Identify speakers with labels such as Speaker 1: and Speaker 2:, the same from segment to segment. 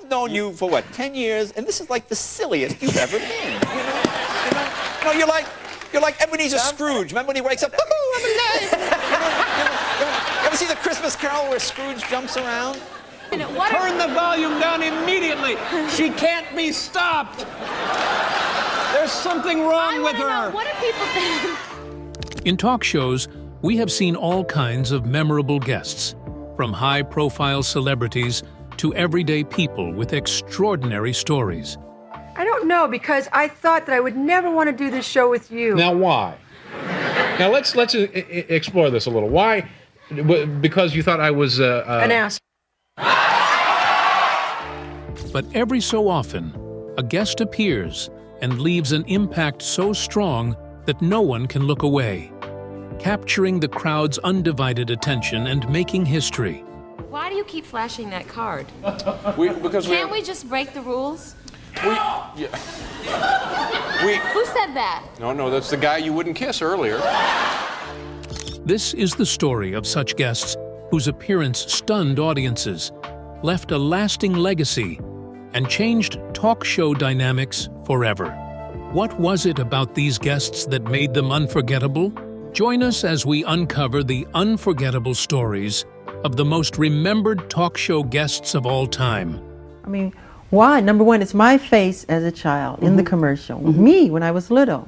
Speaker 1: I've known you for what, 10 years, and this is like the silliest you've ever been. You're like Ebenezer Scrooge. Remember when he wakes up? Woohoo, I'm alive! You ever see the Christmas Carol where Scrooge jumps around?
Speaker 2: Turn the volume down immediately. She can't be stopped. There's something wrong with her.
Speaker 3: What do people think?
Speaker 4: In talk shows, we have seen all kinds of memorable guests, from high-profile celebrities to everyday people with extraordinary stories.
Speaker 5: I don't know, because I thought that I would never want to do this show with you.
Speaker 6: Now, why? Now, let's explore this a little. Why? Because you thought I was
Speaker 5: an ass.
Speaker 4: But every so often, a guest appears and leaves an impact so strong that no one can look away, capturing the crowd's undivided attention and making history.
Speaker 3: Why do you keep flashing that card?
Speaker 1: Can't
Speaker 3: we just break the rules?
Speaker 1: Who
Speaker 3: said that?
Speaker 1: No, that's the guy you wouldn't kiss earlier.
Speaker 4: This is the story of such guests whose appearance stunned audiences, left a lasting legacy, and changed talk show dynamics forever. What was it about these guests that made them unforgettable? Join us as we uncover the unforgettable stories of the most remembered talk show guests of all time.
Speaker 7: I mean, why? Number one, it's my face as a child in the commercial. Me when I was little.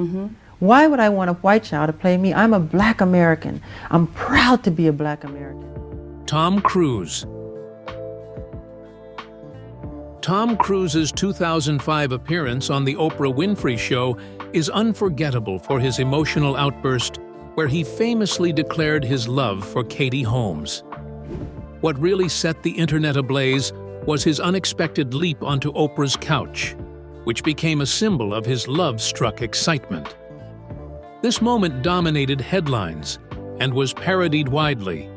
Speaker 7: Why would I want a white child to play me? I'm a black American. I'm proud to be a black American.
Speaker 4: Tom Cruise. Tom Cruise's 2005 appearance on The Oprah Winfrey Show is unforgettable for his emotional outburst where he famously declared his love for Katie Holmes. What really set the internet ablaze was his unexpected leap onto Oprah's couch, which became a symbol of his love-struck excitement. This moment dominated headlines and was parodied widely,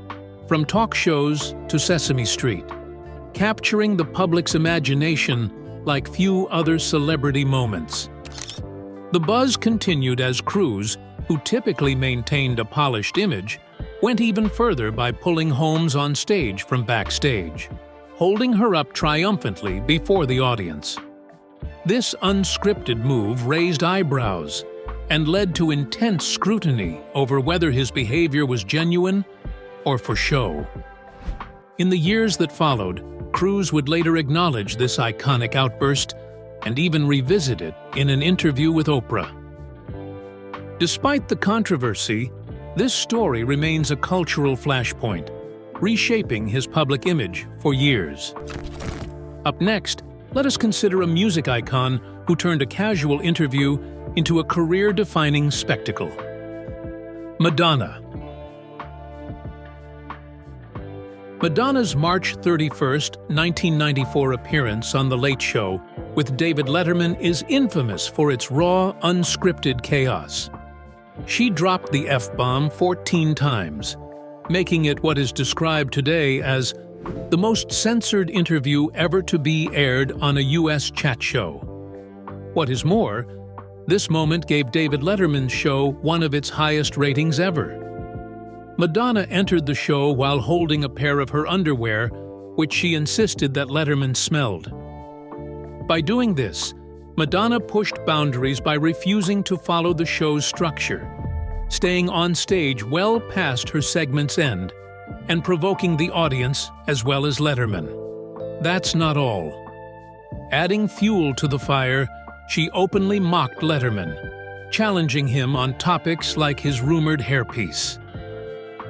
Speaker 4: from talk shows to Sesame Street, capturing the public's imagination like few other celebrity moments. The buzz continued as Cruz, who typically maintained a polished image, went even further by pulling Holmes on stage from backstage, holding her up triumphantly before the audience. This unscripted move raised eyebrows and led to intense scrutiny over whether his behavior was genuine or for show. In the years that followed, Cruz would later acknowledge this iconic outburst and even revisit it in an interview with Oprah. Despite the controversy, this story remains a cultural flashpoint, reshaping his public image for years. Up next, let us consider a music icon who turned a casual interview into a career-defining spectacle. Madonna. Madonna's March 31, 1994 appearance on The Late Show with David Letterman is infamous for its raw, unscripted chaos. She dropped the F-bomb 14 times, making it what is described today as the most censored interview ever to be aired on a U.S. chat show. What is more, this moment gave David Letterman's show one of its highest ratings ever. Madonna entered the show while holding a pair of her underwear, which she insisted that Letterman smelled. By doing this, Madonna pushed boundaries by refusing to follow the show's structure, staying on stage well past her segment's end, and provoking the audience as well as Letterman. That's not all. Adding fuel to the fire, she openly mocked Letterman, challenging him on topics like his rumored hairpiece.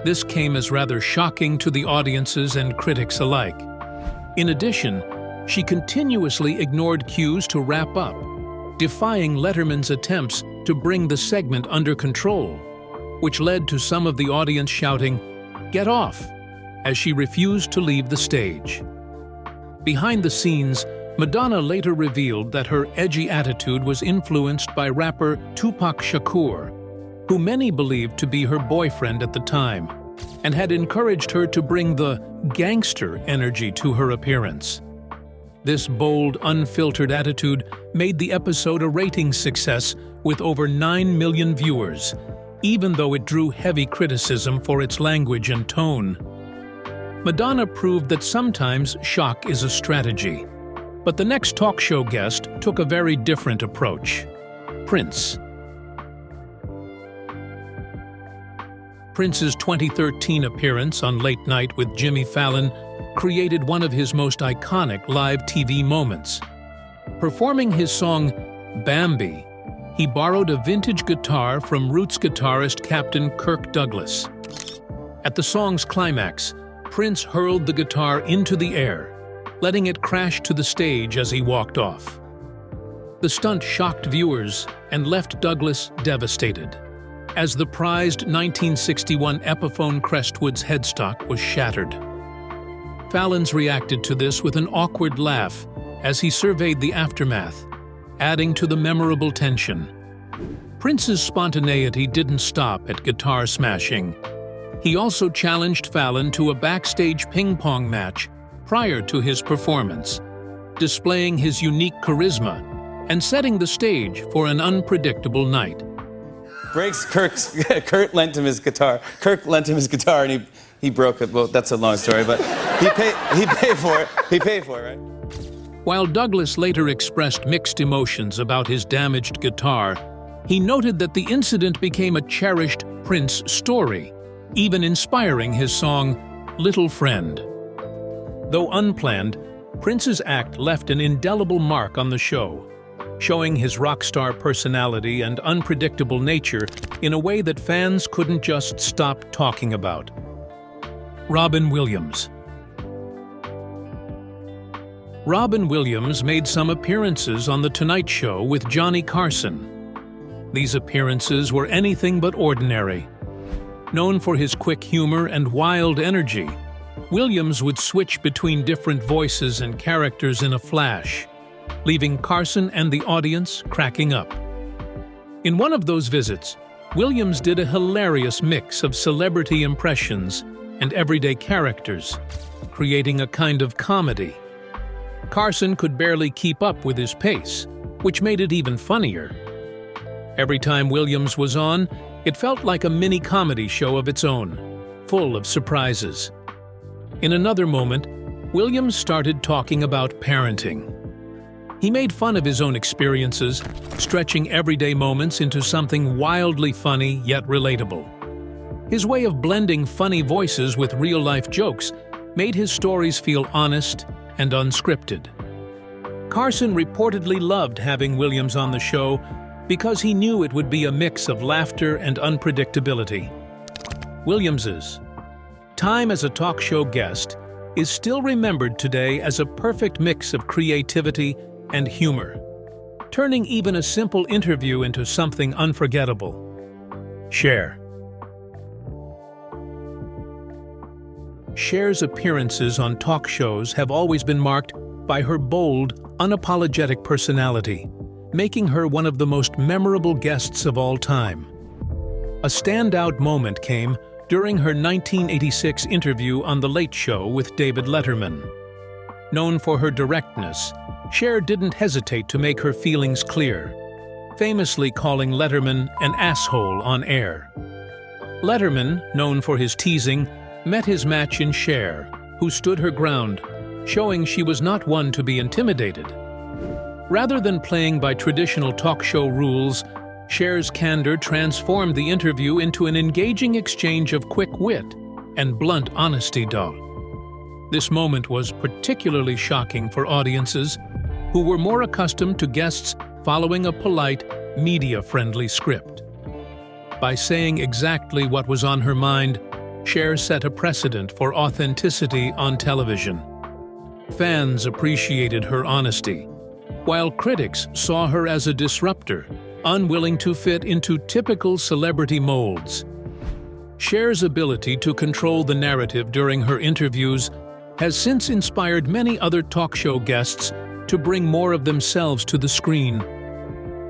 Speaker 4: This came as rather shocking to the audiences and critics alike. In addition, she continuously ignored cues to wrap up, defying Letterman's attempts to bring the segment under control, which led to some of the audience shouting, "Get off!" as she refused to leave the stage. Behind the scenes, Madonna later revealed that her edgy attitude was influenced by rapper Tupac Shakur, who many believed to be her boyfriend at the time, and had encouraged her to bring the gangster energy to her appearance. This bold, unfiltered attitude made the episode a ratings success with over 9 million viewers, even though it drew heavy criticism for its language and tone. Madonna proved that sometimes shock is a strategy, But the next talk show guest took a very different approach. Prince. Prince's 2013 appearance on Late Night with Jimmy Fallon created one of his most iconic live TV moments. Performing his song Bambi, he borrowed a vintage guitar from Roots guitarist Captain Kirk Douglas. At the song's climax, Prince hurled the guitar into the air, letting it crash to the stage as he walked off. The stunt shocked viewers and left Douglas devastated, as the prized 1961 Epiphone Crestwood's headstock was shattered. Fallon's reacted to this with an awkward laugh as he surveyed the aftermath, adding to the memorable tension. Prince's spontaneity didn't stop at guitar smashing. He also challenged Fallon to a backstage ping-pong match prior to his performance, displaying his unique charisma and setting the stage for an unpredictable night.
Speaker 8: Kurt lent him his guitar. Kirk lent him his guitar and he broke it. Well, that's a long story, but he paid for it. He paid for it, right?
Speaker 4: While Douglas later expressed mixed emotions about his damaged guitar, he noted that the incident became a cherished Prince story, even inspiring his song, Little Friend. Though unplanned, Prince's act left an indelible mark on the show, showing his rock star personality and unpredictable nature in a way that fans couldn't just stop talking about. Robin Williams. Robin Williams made some appearances on The Tonight Show with Johnny Carson. These appearances were anything but ordinary. Known for his quick humor and wild energy, Williams would switch between different voices and characters in a flash, leaving Carson and the audience cracking up. In one of those visits, Williams did a hilarious mix of celebrity impressions and everyday characters, creating a kind of comedy. Carson could barely keep up with his pace, which made it even funnier. Every time Williams was on, it felt like a mini comedy show of its own, full of surprises. In another moment, Williams started talking about parenting. He made fun of his own experiences, stretching everyday moments into something wildly funny yet relatable. His way of blending funny voices with real-life jokes made his stories feel honest and unscripted. Carson reportedly loved having Williams on the show because he knew it would be a mix of laughter and unpredictability. Williams's time as a talk show guest is still remembered today as a perfect mix of creativity and humor, turning even a simple interview into something unforgettable. Cher. Cher's appearances on talk shows have always been marked by her bold, unapologetic personality, making her one of the most memorable guests of all time. A standout moment came during her 1986 interview on The Late Show with David Letterman. Known for her directness, Cher didn't hesitate to make her feelings clear, famously calling Letterman an asshole on air. Letterman, known for his teasing, met his match in Cher, who stood her ground, showing she was not one to be intimidated. Rather than playing by traditional talk show rules, Cher's candor transformed the interview into an engaging exchange of quick wit and blunt honesty. This moment was particularly shocking for audiences who were more accustomed to guests following a polite, media-friendly script. By saying exactly what was on her mind, Cher set a precedent for authenticity on television. Fans appreciated her honesty, while critics saw her as a disruptor, unwilling to fit into typical celebrity molds. Cher's ability to control the narrative during her interviews has since inspired many other talk show guests to bring more of themselves to the screen.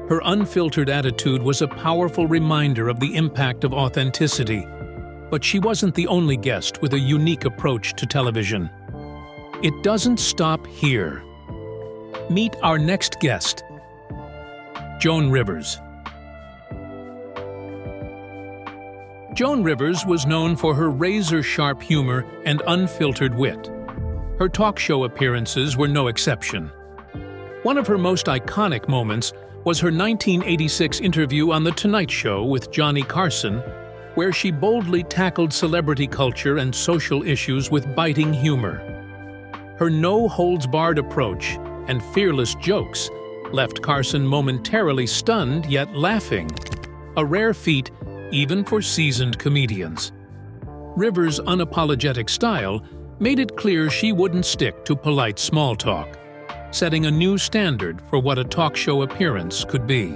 Speaker 4: Her unfiltered attitude was a powerful reminder of the impact of authenticity. But she wasn't the only guest with a unique approach to television. It doesn't stop here. Meet our next guest, Joan Rivers. Joan Rivers was known for her razor-sharp humor and unfiltered wit. Her talk show appearances were no exception. One of her most iconic moments was her 1986 interview on The Tonight Show with Johnny Carson, where she boldly tackled celebrity culture and social issues with biting humor. Her no-holds-barred approach and fearless jokes left Carson momentarily stunned yet laughing, a rare feat even for seasoned comedians. Rivers' unapologetic style made it clear she wouldn't stick to polite small talk, setting a new standard for what a talk show appearance could be.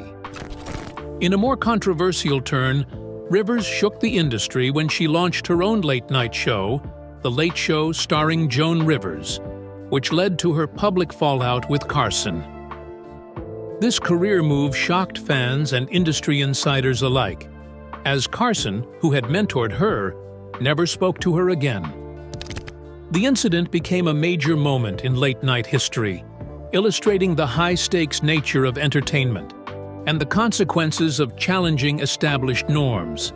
Speaker 4: In a more controversial turn, Rivers shook the industry when she launched her own late-night show, The Late Show starring Joan Rivers, which led to her public fallout with Carson. This career move shocked fans and industry insiders alike, as Carson, who had mentored her, never spoke to her again. The incident became a major moment in late-night history, illustrating the high-stakes nature of entertainment and the consequences of challenging established norms.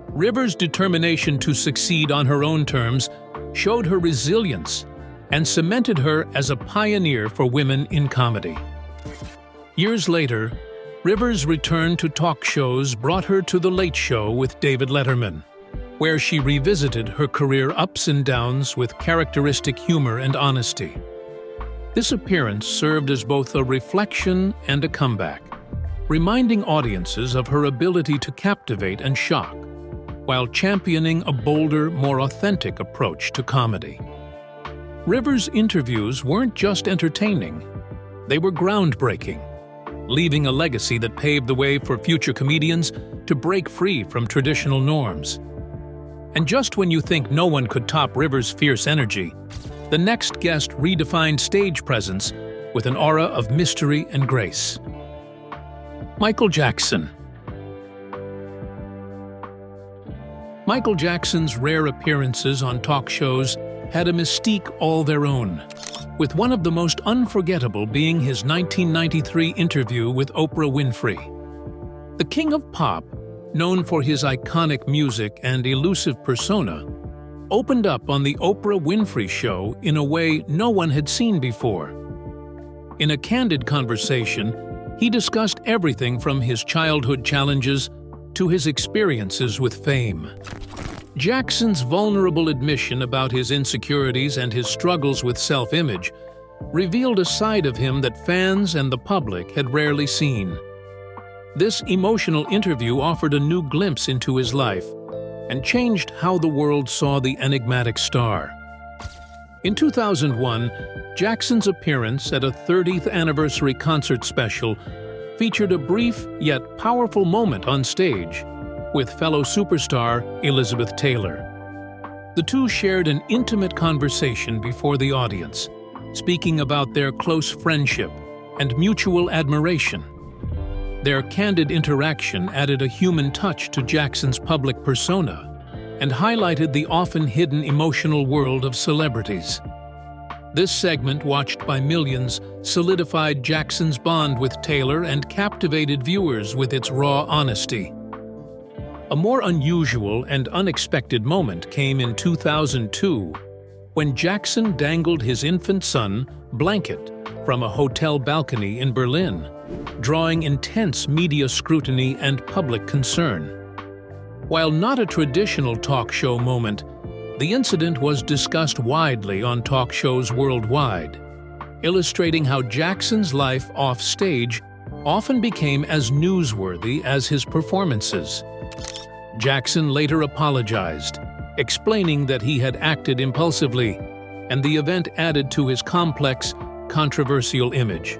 Speaker 4: Rivers' determination to succeed on her own terms showed her resilience and cemented her as a pioneer for women in comedy. Years later, Rivers' return to talk shows brought her to The Late Show with David Letterman, where she revisited her career ups and downs with characteristic humor and honesty. This appearance served as both a reflection and a comeback, reminding audiences of her ability to captivate and shock, while championing a bolder, more authentic approach to comedy. Rivers' interviews weren't just entertaining, they were groundbreaking, leaving a legacy that paved the way for future comedians to break free from traditional norms. And just when you think no one could top Rivers' fierce energy, the next guest redefined stage presence with an aura of mystery and grace. Michael Jackson. Michael Jackson's rare appearances on talk shows had a mystique all their own, with one of the most unforgettable being his 1993 interview with Oprah Winfrey. The King of Pop, known for his iconic music and elusive persona, opened up on the Oprah Winfrey Show in a way no one had seen before. In a candid conversation, he discussed everything from his childhood challenges to his experiences with fame. Jackson's vulnerable admission about his insecurities and his struggles with self-image revealed a side of him that fans and the public had rarely seen. This emotional interview offered a new glimpse into his life and changed how the world saw the enigmatic star. In 2001, Jackson's appearance at a 30th anniversary concert special featured a brief yet powerful moment on stage with fellow superstar Elizabeth Taylor. The two shared an intimate conversation before the audience, speaking about their close friendship and mutual admiration. Their candid interaction added a human touch to Jackson's public persona and highlighted the often hidden emotional world of celebrities. This segment, watched by millions, solidified Jackson's bond with Taylor and captivated viewers with its raw honesty. A more unusual and unexpected moment came in 2002, when Jackson dangled his infant son, Blanket, from a hotel balcony in Berlin, drawing intense media scrutiny and public concern. While not a traditional talk show moment, the incident was discussed widely on talk shows worldwide, illustrating how Jackson's life off-stage often became as newsworthy as his performances. Jackson later apologized, explaining that he had acted impulsively, and the event added to his complex, controversial image.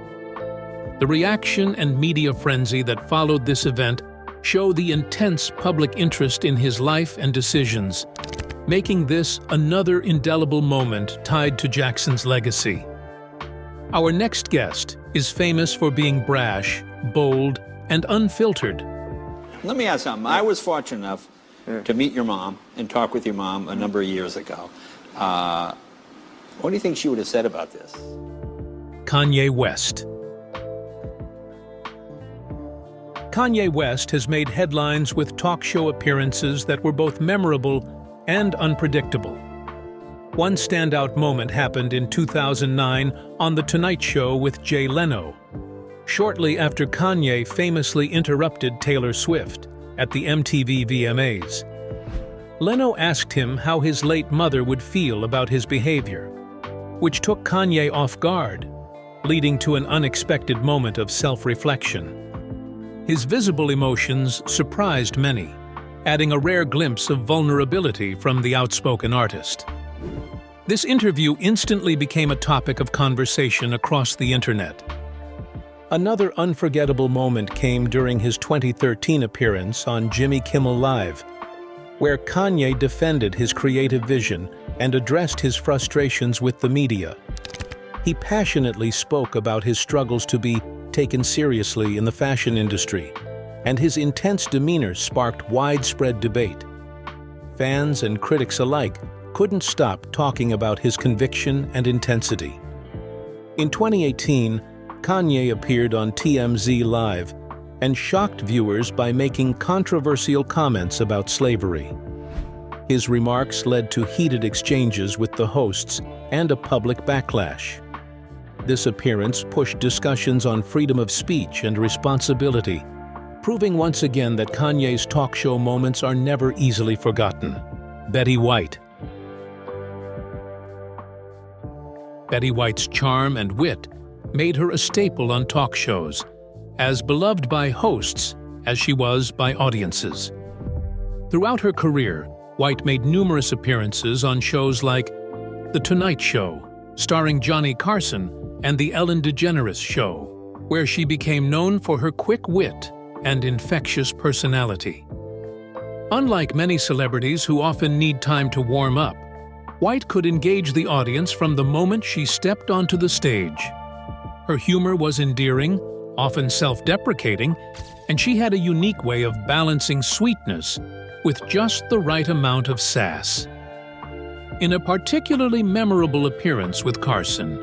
Speaker 4: The reaction and media frenzy that followed this event show the intense public interest in his life and decisions, making this another indelible moment tied to Jackson's legacy. Our next guest is famous for being brash, bold, and unfiltered.
Speaker 1: Let me ask something. I was fortunate enough to meet your mom and talk with your mom a number of years ago. What do you think she would have said about this?
Speaker 4: Kanye West. Kanye West has made headlines with talk show appearances that were both memorable and unpredictable. One standout moment happened in 2009 on The Tonight Show with Jay Leno, shortly after Kanye famously interrupted Taylor Swift at the MTV VMAs. Leno asked him how his late mother would feel about his behavior, which took Kanye off guard, leading to an unexpected moment of self-reflection. His visible emotions surprised many, adding a rare glimpse of vulnerability from the outspoken artist. This interview instantly became a topic of conversation across the internet. Another unforgettable moment came during his 2013 appearance on Jimmy Kimmel Live, where Kanye defended his creative vision and addressed his frustrations with the media. He passionately spoke about his struggles to be taken seriously in the fashion industry, and his intense demeanor sparked widespread debate. Fans and critics alike couldn't stop talking about his conviction and intensity. In 2018, Kanye appeared on TMZ Live and shocked viewers by making controversial comments about slavery. His remarks led to heated exchanges with the hosts and a public backlash. This appearance pushed discussions on freedom of speech and responsibility, proving once again that Kanye's talk show moments are never easily forgotten. Betty White. Betty White's charm and wit made her a staple on talk shows, as beloved by hosts as she was by audiences. Throughout her career, White made numerous appearances on shows like The Tonight Show, starring Johnny Carson, and The Ellen DeGeneres Show, where she became known for her quick wit and infectious personality. Unlike many celebrities who often need time to warm up, White could engage the audience from the moment she stepped onto the stage. Her humor was endearing, often self-deprecating, and she had a unique way of balancing sweetness with just the right amount of sass. In a particularly memorable appearance with Carson,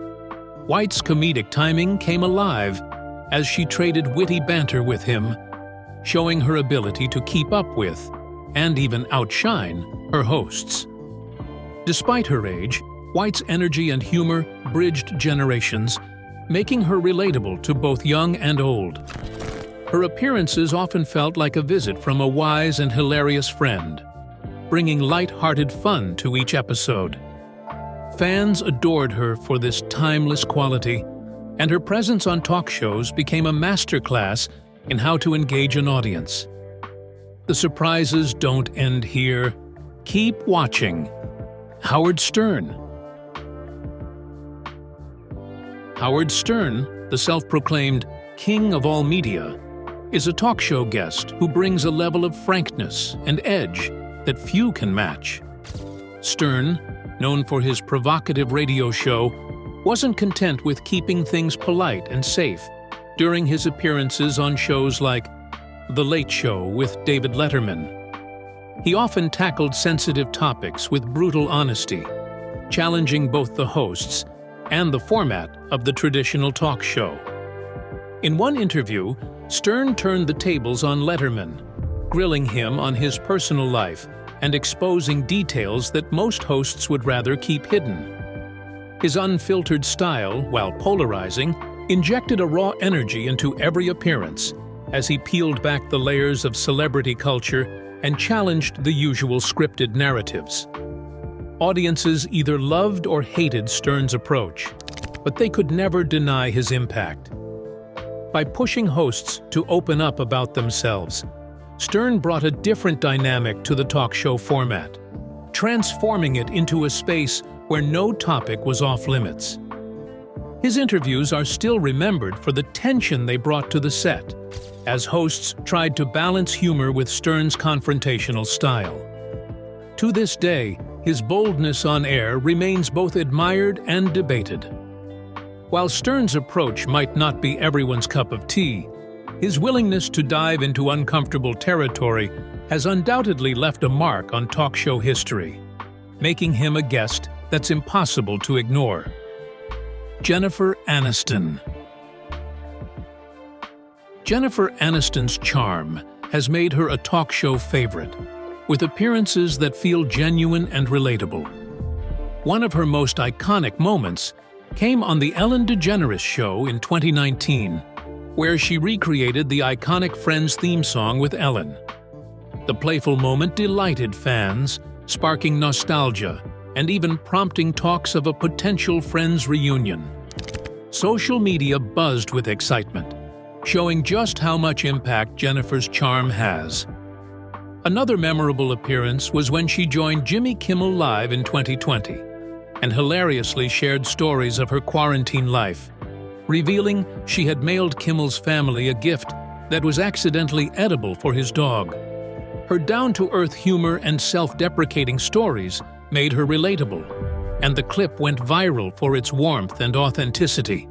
Speaker 4: White's comedic timing came alive as she traded witty banter with him, showing her ability to keep up with, and even outshine, her hosts. Despite her age, White's energy and humor bridged generations, making her relatable to both young and old. Her appearances often felt like a visit from a wise and hilarious friend, bringing light-hearted fun to each episode. Fans adored her for this timeless quality, and her presence on talk shows became a masterclass in how to engage an audience. The surprises don't end here. Keep watching. Howard Stern. Howard Stern, the self-proclaimed king of all media, is a talk show guest who brings a level of frankness and edge that few can match. Stern, known for his provocative radio show, wasn't content with keeping things polite and safe during his appearances on shows like The Late Show with David Letterman. He often tackled sensitive topics with brutal honesty, challenging both the hosts and the format of the traditional talk show. In one interview, Stern turned the tables on Letterman, grilling him on his personal life and exposing details that most hosts would rather keep hidden. His unfiltered style, while polarizing, injected a raw energy into every appearance as he peeled back the layers of celebrity culture and challenged the usual scripted narratives. Audiences either loved or hated Stern's approach, but they could never deny his impact. By pushing hosts to open up about themselves, Stern brought a different dynamic to the talk show format, transforming it into a space where no topic was off-limits. His interviews are still remembered for the tension they brought to the set, as hosts tried to balance humor with Stern's confrontational style. To this day, his boldness on air remains both admired and debated. While Stern's approach might not be everyone's cup of tea, his willingness to dive into uncomfortable territory has undoubtedly left a mark on talk show history, making him a guest that's impossible to ignore. Jennifer Aniston. Jennifer Aniston's charm has made her a talk show favorite, with appearances that feel genuine and relatable. One of her most iconic moments came on The Ellen DeGeneres Show in 2019, where she recreated the iconic Friends theme song with Ellen. The playful moment delighted fans, sparking nostalgia and even prompting talks of a potential Friends reunion. Social media buzzed with excitement, showing just how much impact Jennifer's charm has. Another memorable appearance was when she joined Jimmy Kimmel Live in 2020 and hilariously shared stories of her quarantine life, revealing she had mailed Kimmel's family a gift that was accidentally edible for his dog. Her down-to-earth humor and self-deprecating stories made her relatable, and the clip went viral for its warmth and authenticity.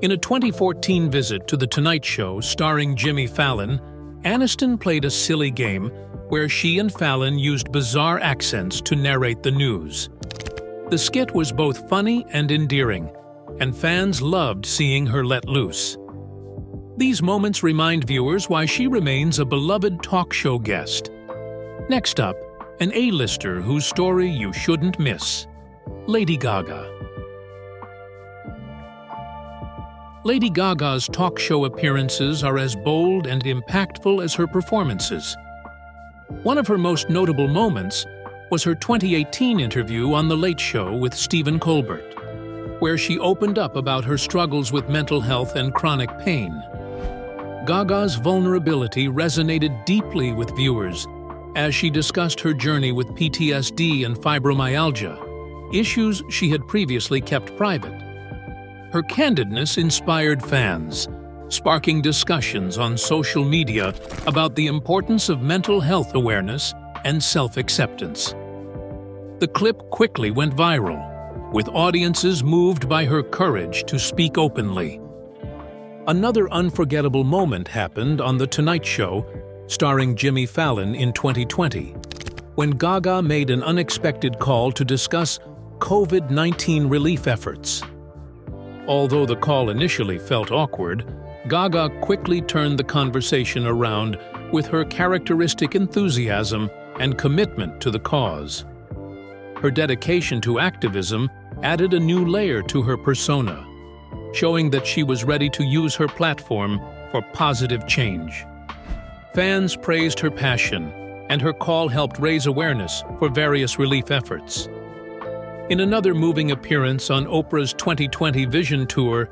Speaker 4: In a 2014 visit to The Tonight Show starring Jimmy Fallon, Aniston played a silly game where she and Fallon used bizarre accents to narrate the news. The skit was both funny and endearing, and fans loved seeing her let loose. These moments remind viewers why she remains a beloved talk show guest. Next up, an A-lister whose story you shouldn't miss: Lady Gaga. Lady Gaga's talk show appearances are as bold and impactful as her performances. One of her most notable moments was her 2018 interview on The Late Show with Stephen Colbert, where she opened up about her struggles with mental health and chronic pain. Gaga's vulnerability resonated deeply with viewers as she discussed her journey with PTSD and fibromyalgia, issues she had previously kept private. Her candidness inspired fans, sparking discussions on social media about the importance of mental health awareness and self-acceptance. The clip quickly went viral, with audiences moved by her courage to speak openly. Another unforgettable moment happened on The Tonight Show, starring Jimmy Fallon in 2020, when Gaga made an unexpected call to discuss COVID-19 relief efforts. Although the call initially felt awkward, Gaga quickly turned the conversation around with her characteristic enthusiasm and commitment to the cause. Her dedication to activism added a new layer to her persona, showing that she was ready to use her platform for positive change. Fans praised her passion, and her call helped raise awareness for various relief efforts. In another moving appearance on Oprah's 2020 Vision Tour,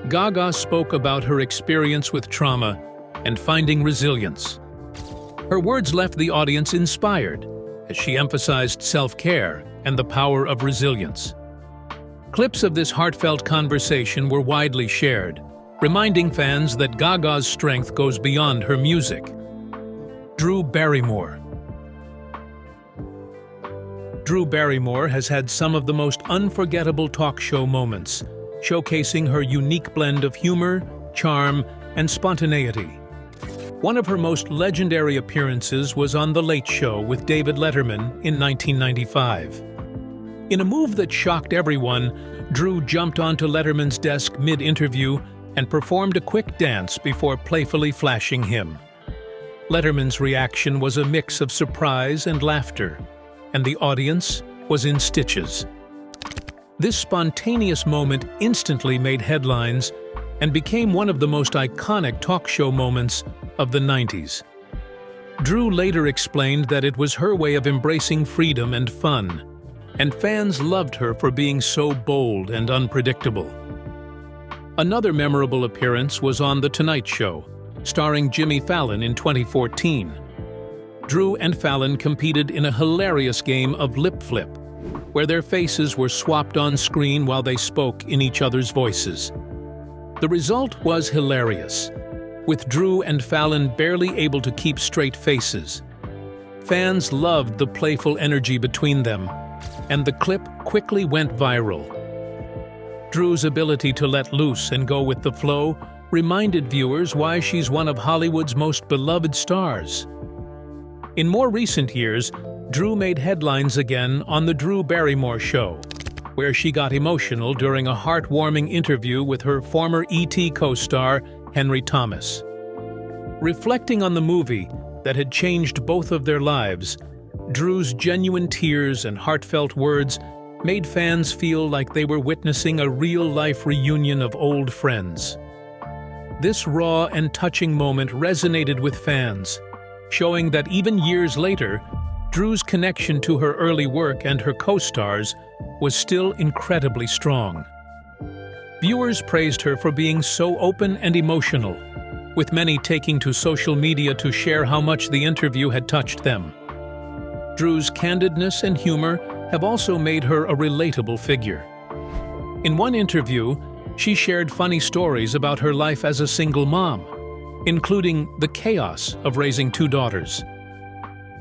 Speaker 4: Gaga spoke about her experience with trauma and finding resilience. Her words left the audience inspired as she emphasized self-care and the power of resilience. Clips of this heartfelt conversation were widely shared, reminding fans that Gaga's strength goes beyond her music. Drew Barrymore. Drew Barrymore has had some of the most unforgettable talk show moments, showcasing her unique blend of humor, charm, and spontaneity. One of her most legendary appearances was on The Late Show with David Letterman in 1995. In a move that shocked everyone, Drew jumped onto Letterman's desk mid-interview and performed a quick dance before playfully flashing him. Letterman's reaction was a mix of surprise and laughter, and the audience was in stitches. This spontaneous moment instantly made headlines and became one of the most iconic talk show moments of the 90s. Drew later explained that it was her way of embracing freedom and fun, and fans loved her for being so bold and unpredictable. Another memorable appearance was on The Tonight Show, starring Jimmy Fallon in 2014. Drew and Fallon competed in a hilarious game of lip flip, where their faces were swapped on screen while they spoke in each other's voices. The result was hilarious, with Drew and Fallon barely able to keep straight faces. Fans loved the playful energy between them, and the clip quickly went viral. Drew's ability to let loose and go with the flow reminded viewers why she's one of Hollywood's most beloved stars. In more recent years, Drew made headlines again on The Drew Barrymore Show, where she got emotional during a heartwarming interview with her former E.T. co-star, Henry Thomas. Reflecting on the movie that had changed both of their lives, Drew's genuine tears and heartfelt words made fans feel like they were witnessing a real-life reunion of old friends. This raw and touching moment resonated with fans, showing that even years later, Drew's connection to her early work and her co-stars was still incredibly strong. Viewers praised her for being so open and emotional, with many taking to social media to share how much the interview had touched them. Drew's candidness and humor have also made her a relatable figure. In one interview, she shared funny stories about her life as a single mom, including the chaos of raising 2 daughters.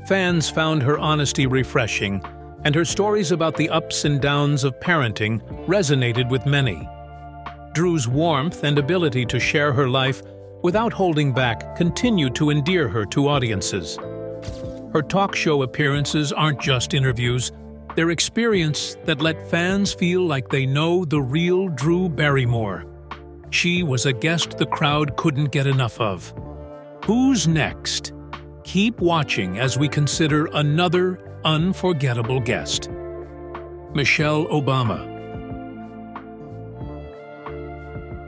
Speaker 4: Fans found her honesty refreshing, and her stories about the ups and downs of parenting resonated with many. Drew's warmth and ability to share her life without holding back continued to endear her to audiences. Her talk show appearances aren't just interviews, they're experience that let fans feel like they know the real Drew Barrymore. She was a guest the crowd couldn't get enough of. Who's next? Keep watching as we consider another unforgettable guest. Michelle Obama.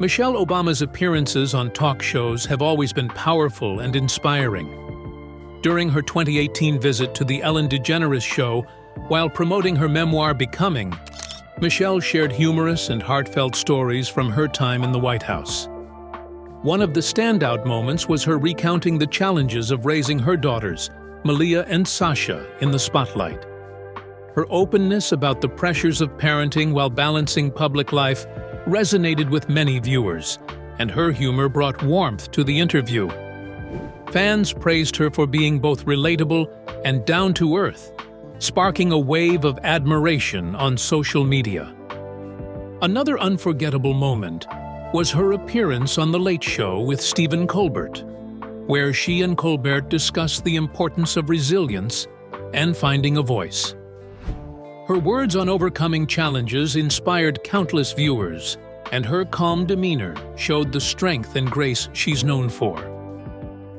Speaker 4: Michelle Obama's appearances on talk shows have always been powerful and inspiring. During her 2018 visit to The Ellen DeGeneres Show, while promoting her memoir Becoming, Michelle shared humorous and heartfelt stories from her time in the White House. One of the standout moments was her recounting the challenges of raising her daughters, Malia and Sasha, in the spotlight. Her openness about the pressures of parenting while balancing public life resonated with many viewers, and her humor brought warmth to the interview. Fans praised her for being both relatable and down-to-earth, sparking a wave of admiration on social media. Another unforgettable moment was her appearance on The Late Show with Stephen Colbert, where she and Colbert discussed the importance of resilience and finding a voice. Her words on overcoming challenges inspired countless viewers, and her calm demeanor showed the strength and grace she's known for.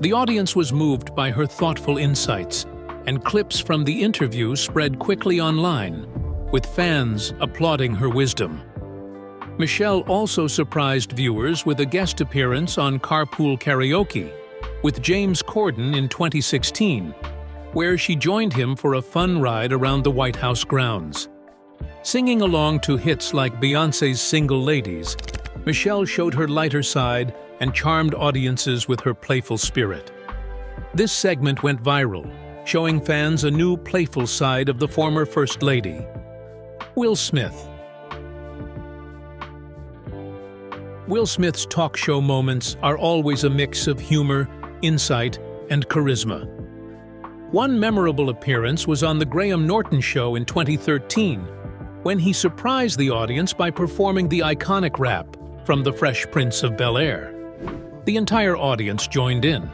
Speaker 4: The audience was moved by her thoughtful insights, and clips from the interview spread quickly online, with fans applauding her wisdom. Michelle also surprised viewers with a guest appearance on Carpool Karaoke with James Corden in 2016, where she joined him for a fun ride around the White House grounds. Singing along to hits like Beyoncé's Single Ladies, Michelle showed her lighter side and charmed audiences with her playful spirit. This segment went viral, showing fans a new playful side of the former First Lady. Will Smith. Will Smith's talk show moments are always a mix of humor, insight, and charisma. One memorable appearance was on The Graham Norton Show in 2013, when he surprised the audience by performing the iconic rap from The Fresh Prince of Bel-Air. The entire audience joined in,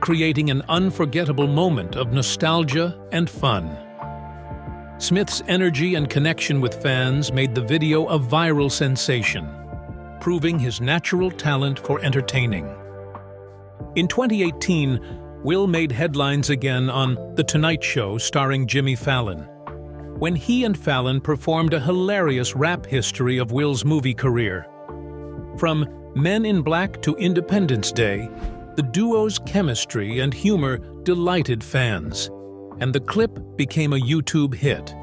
Speaker 4: creating an unforgettable moment of nostalgia and fun. Smith's energy and connection with fans made the video a viral sensation, proving his natural talent for entertaining. In 2018, Will made headlines again on The Tonight Show starring Jimmy Fallon, when he and Fallon performed a hilarious rap history of Will's movie career. From Men in Black to Independence Day, the duo's chemistry and humor delighted fans, and the clip became a YouTube hit.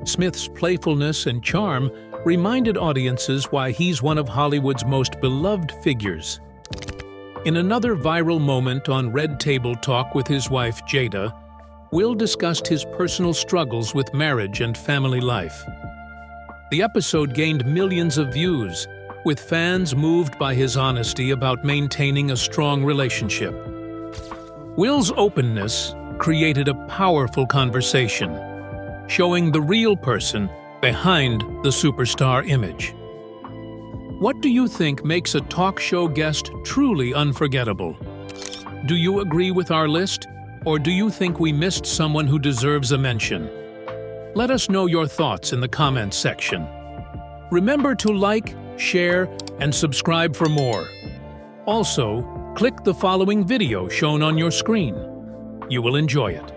Speaker 4: Smith's playfulness and charm reminded audiences why he's one of Hollywood's most beloved figures. In another viral moment on Red Table Talk with his wife Jada, Will discussed his personal struggles with marriage and family life. The episode gained millions of views, with fans moved by his honesty about maintaining a strong relationship. Will's openness created a powerful conversation, showing the real person behind the superstar image. What do you think makes a talk show guest truly unforgettable? Do you agree with our list, or do you think we missed someone who deserves a mention? Let us know your thoughts in the comments section. Remember to like, share, and subscribe for more. Also, click the following video shown on your screen. You will enjoy it.